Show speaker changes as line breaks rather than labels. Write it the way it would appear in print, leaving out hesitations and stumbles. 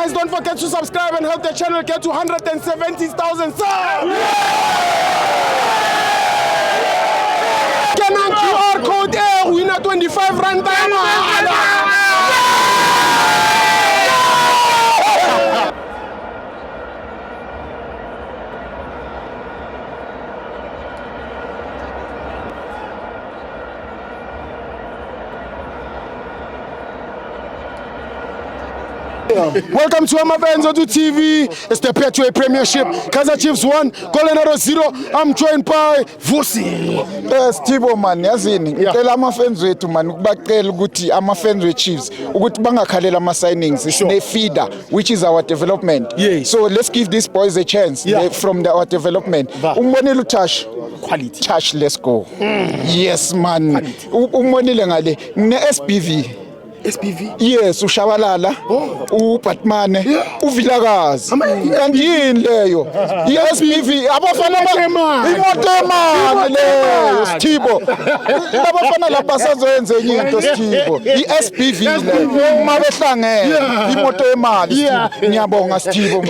Guys, don't forget to subscribe and help the channel get to 170,000 subs. Scan QR code winner 25 rand. Welcome to Amavenzo TV. It's the Petway Premiership. Kaizer Chiefs 1, Colorado 0. I'm joined by Vusi.
Yes, Tibo man, yazini. Ngicela ama-fans wethu man ukubacela ukuthi ama-fans we-Chiefs ukuthi bangakhalela ama-signings. Sine feeder which is our development.
Yes.
So let's give these boys a chance from our development. Umbonile uTash.
Quality.
Tash, let's go. Yes man. Umbonile ngale ne-SBV.
SPV.
Yes, uShabalala, uBatman, uVilakazi. Kanti yini leyo? iSPV abafana imoto emali leyo Sithibo. Abafana laba basazoyenza enye into Sithibo. iSPV leyo. Uma behlangene imoto emali Sithibo. Ngiyabonga Sithibo.